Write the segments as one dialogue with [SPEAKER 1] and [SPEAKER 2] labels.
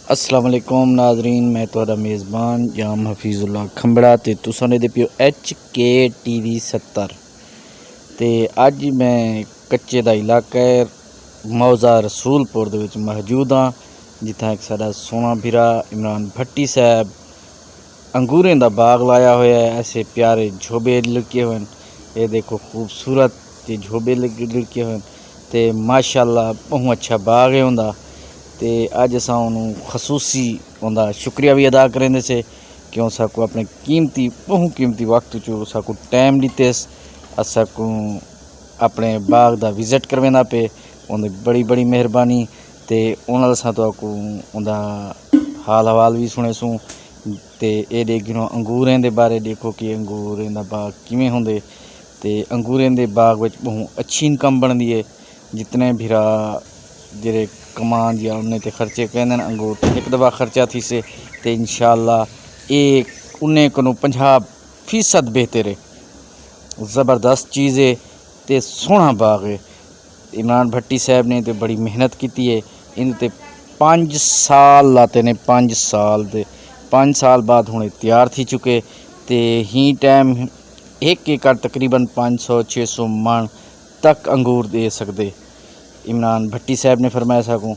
[SPEAKER 1] अस्सलाम वालेकुम नाजरीन, मैं तुहाडा मेज़बान जाम हफीजुल्ला खंबड़ा ते तुसां दे पियो HK TV 70 ते अज मैं कच्चे दा इलाका है मौज़ा रसूलपुर दे विच मौजूद हाँ, जित्थां एक साडा सोहना भिरा इमरान भट्टी साहब अंगूरें दा बाग लाया होया है। ऐसे प्यारे झोबे लगे हुए हैं, ये देखो खूबसूरत ते झोबे लगे हुए हैं ते माशाअल्लाह बहुत अच्छा बाग है उनका। तो अज असा खसूसी उनका शुक्रिया भी अदा करेंदे से क्यों साकू अपने कीमती बहु कीमती वक्त चो साकू टाइम दिते साकू अपने बाग दा विजिट करवेंदा पे। उनकी बड़ी बड़ी मेहरबानी ते उन्होंने असा तो उनका हाल हवाल भी सुने सूँ ते ये देखो अंगूरें दे बारे देखो कि अंगूरें दा बाग किवें हुंदे ते अंगूरें दे बाग विच बहुत अच्छी इनकम बनती है। जितने भिरा जेरे कमान या उन्हें ते खर्चे कहते हैं अंगूर एक दफ़ा खर्चा थी से तो इंशाअल्लाह एक उन्हें को 50% बेहतर है, ज़बरदस्त चीज़ है ते सोहना बाग है। इमरान भट्टी साहब ने तो बड़ी मेहनत की है, इन ते 5 साल लाते ने 5 साल बाद हुणे तैयार थी चुके ते ही टाइम एक एकड़ तकरीबन 500-600 मन तक अंगूर दे सकते इमरान भट्टी साहब ने फरमाया सकूँ।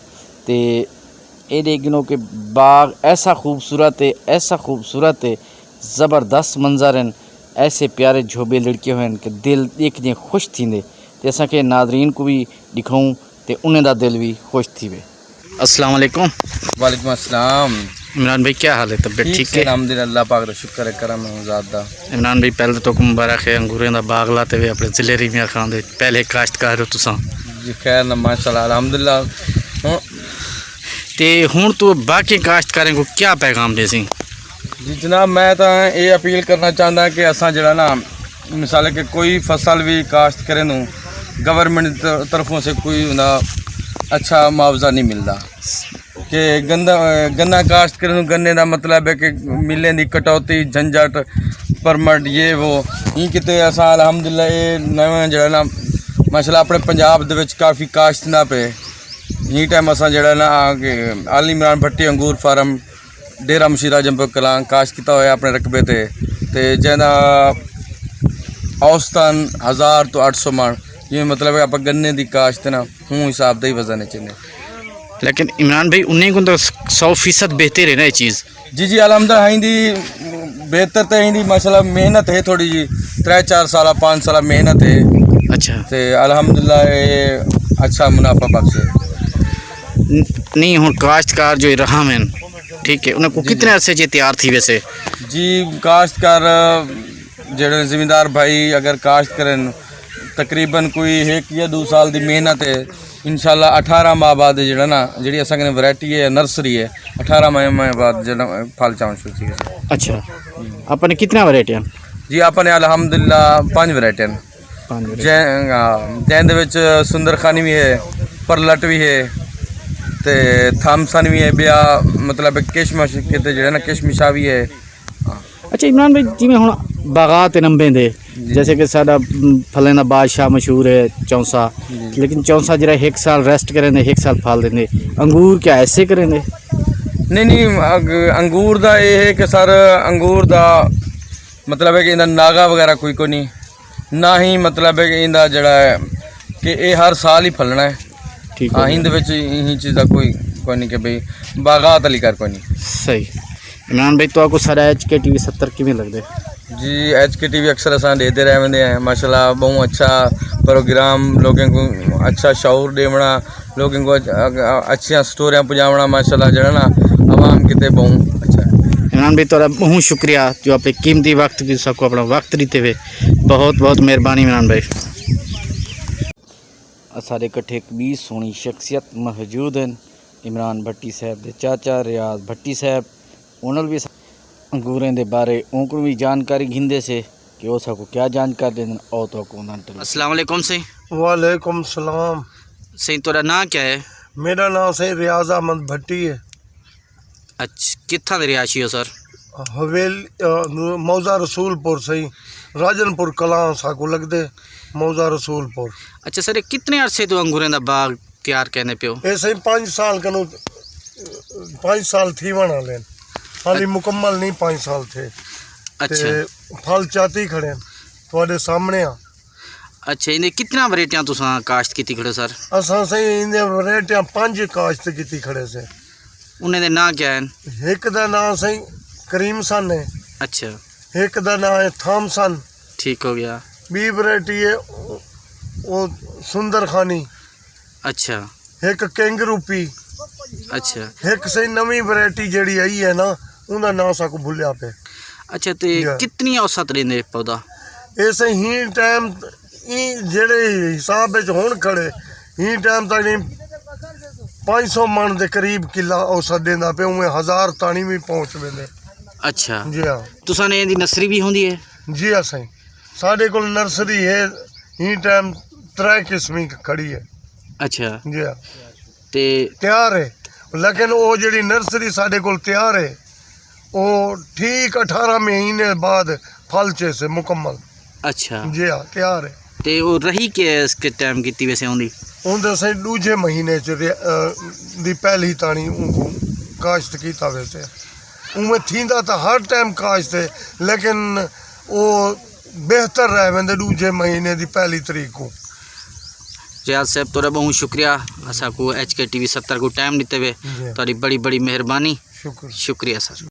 [SPEAKER 1] तो ये देखो कि बाग ऐसा खूबसूरत है ज़बरदस्त मंजर हैं, ऐसे प्यारे झोबे लड़के हुए हैं कि दिल देख जे खुश थींदे ते असां के नाजरीन को भी दिखाऊँ तो उन्हें दा दिल भी खुश थी वे। अस्सलाम वालेकुम।
[SPEAKER 2] वालेकुम अस्सलाम।
[SPEAKER 1] इमरान भाई क्या हाल है, तबीयत ठीक है?
[SPEAKER 2] अल्हम्दुलिल्लाह पाक दा शुक्र है, करम है ज़ादा।
[SPEAKER 1] इमरान भाई पहले तो मुबारक है अंगूरें दा बाग लाते हुए अपने ज़िले रिमिया खान दे पहले काश्तकार हो तुसां
[SPEAKER 2] जी। खैर ना माशाल्लाह अल्हम्दुलिल्लाह।
[SPEAKER 1] ते हुण तो बाकी काश्तकारें को क्या पैगाम दे सी?
[SPEAKER 2] जी जनाब, मैं तो ये अपील करना चाहता कि असा जरा ना मिसाल के कोई फसल भी काश्त करें नूं गवर्नमेंट तरफों से कोई ना अच्छा मुआवजा नहीं मिलता कि गन्ना काश्त करें नूं गन्ने का मतलब है कि मिलें की कटौती झंझट परमट ये वो ही किते असा अल्हम्दुलिल्लाह ये नवें जरा ना माशाल्लाह अपने पंजाब दे विच काफ़ी काश्त ना पे ही टाइम असा जरा ना आल इमरान भट्टी अंगूर फार्म डेरा मशीरा जंबो कलां काश्त किया होया अपने रकबे ते जिहदा औसतन 1000 तो 800 मन ये मतलब है आप गन्ने की काश्त ना हूँ हिसाब का ही वजन है।
[SPEAKER 1] लेकिन इमरान भाई उन्हें को तो 100% बेहतर है ना ये चीज़।
[SPEAKER 2] जी अल्हम्दुलिल्लाह हिंदी बेहतर तो हिंदी माशाल्लाह मेहनत है थोड़ी जी 3-4 साल 5 साल मेहनत है।
[SPEAKER 1] अच्छा
[SPEAKER 2] तो अल्हम्दुलिल्लाह ये अच्छा मुनाफा बख्श है।
[SPEAKER 1] नहीं हूँ काश्तकार जो रहा मैं ठीक है उन्हें को कितने अरसे से तैयार थी वैसे?
[SPEAKER 2] जी काश्तकार जेड़े ज़िम्मेदार भाई अगर काश्त करें तकरीबन कोई 1 या 2 साल की मेहनत है इंशाल्लाह 18 माह बाद जो ना जी असा वैरायटी है नर्सरी है 18 माह बाद जो फल चावन शुरू थी।
[SPEAKER 1] अच्छा अपने कितना वैरायटियाँ? जी
[SPEAKER 2] अपने अल्हम्दुलिल्लाह 5 वैरायटियाँ जैन सुंदर खानी भी है, परलट भी है, ते थामसन भी है, बिया मतलब किशमिश किते जो ना किशमिशा भी है।
[SPEAKER 1] अच्छा इमरान भाई जिमें हुण बागात नंबे दे जैसे कि साडा फलें दा बादशाह मशहूर है चौंसा, लेकिन चौंसा जरा 1 साल रेस्ट करें 1 साल फल देंगे, अंगूर क्या ऐसे करें?
[SPEAKER 2] नहीं अंगूर दा ये है कि सर अंगूर दा मतलब है कि इनका नागा वगैरह कोई को नहीं ना ही मतलब है कि इनका जड़ा है कि ये हर साल ही फलना है। ठीक है इंद विच ही चीज़ का कोई नहीं कि भाई बागात अली कर कोई नहीं।
[SPEAKER 1] सही। इमरान भाई तो आपको सारा HK TV 70 किमें लगते? जी
[SPEAKER 2] HK TV अक्सर असा देते रहते हैं माशाल्लाह, बहुत अच्छा प्रोग्राम लोगों को अच्छा शऊर देवना लोगों को अच्छी स्टोरियाँ पहुँचावना माशाल्लाह जरा ना आवाम कितने बहुत अच्छा है।
[SPEAKER 1] इमरान भाई तो बहुत शुक्रिया जो अपने कीमती वक्त की सबको अपना वक्त देते हुए बहुत बहुत मेहरबानी इमरान भाई। सारे कट्ठे एक भी सोहनी शख्सियत मौजूद हैं इमरान भट्टी साहब के चाचा रियाज भट्टी साहब, उन्होंने भी अंगूरें के बारे उनको भी जानकारी घिंदे से कि वो सबको क्या जानकारी दें और तो अस्सलाम वालेकुम सही।
[SPEAKER 3] वालेकुम सलाम।
[SPEAKER 1] सही तोरा नाम क्या है?
[SPEAKER 3] मेरा नाम सही रियाज अहमद भट्टी है।
[SPEAKER 1] अच्छा कितना रिहायशी हो सर?
[SPEAKER 3] हवेली मौज़ा रसूलपुर सही राजनपुर कलां साकू लगदे मौज़ा रसूलपुर।
[SPEAKER 1] अच्छा सर कितने अरसे तो अंगूरें का बाग तैयार करने पे हो?
[SPEAKER 3] ये सही 5 साल कनु 5 साल थी बना लेन, हाली मुकम्मल नहीं 5 साल थे।
[SPEAKER 1] अच्छा
[SPEAKER 3] ते फल चाती खड़े थोड़े सामने आ।
[SPEAKER 1] अच्छा, इन्हें कितना वैरायटियां तुसां काश्त कीती खड़े सर?
[SPEAKER 3] असां सही इंदे वैरायटियां 5 काश्त कीती खड़े से।
[SPEAKER 1] उन्हें दे नाम क्या हैं?
[SPEAKER 3] एक दा नाम सही करीम सन है,
[SPEAKER 1] अच्छा
[SPEAKER 3] एक दा नाम है थॉमसन,
[SPEAKER 1] ठीक हो गया।
[SPEAKER 3] बी वैरायटी है वो सुंदर खानी,
[SPEAKER 1] अच्छा
[SPEAKER 3] एक कैंगरूपी,
[SPEAKER 1] अच्छा
[SPEAKER 3] एक सही नवी वैरायटी जेड़ी आई है ना उनका नाम साकू भुलिया पे।
[SPEAKER 1] अच्छा, तो कितनी औसत रेंदे पौधा?
[SPEAKER 3] ऐसे ही टाइम जेड़े हिसाब विच हुण खड़े ही टाइम तक 500 मन के करीब किला औसत देंदा पे, उमें 1000 ताणी भी पहुँच वेंदे।
[SPEAKER 1] अच्छा,
[SPEAKER 3] जी हाँ
[SPEAKER 1] तुसां ने इहदी नर्सरी भी होंदी है?
[SPEAKER 3] जी हाँ सही, साढ़े को नर्सरी है ही टाइम 3 किस्म की खड़ी है।
[SPEAKER 1] अच्छा,
[SPEAKER 3] जी हाँ
[SPEAKER 1] ते
[SPEAKER 3] तैयार है, लेकिन वो जी नर्सरी साढ़े को तैयार है वो ठीक 18 महीने बाद फल चे से मुकम्मल।
[SPEAKER 1] अच्छा,
[SPEAKER 3] जी हाँ तैयार है।
[SPEAKER 1] ते वो रही के इसके टाइम कीती वैसे होंदी?
[SPEAKER 3] उनके सही दूजे महीने च दी पहली ताणी उनको काश्त कीता वैसे उमें थींदा तो हर टाइम काश्त है, लेकिन वो बेहतर रह वेंदे दूजे महीने दी पहली तरीक को।
[SPEAKER 1] रियाज साहब तोरा बहुत शुक्रिया, असा को HK TV 70 को टाइम दिते हुए,
[SPEAKER 3] जी।
[SPEAKER 1] तारी बड़ी बड़ी मेहरबानी,
[SPEAKER 3] शुक्र।
[SPEAKER 1] शुक्रिया सर।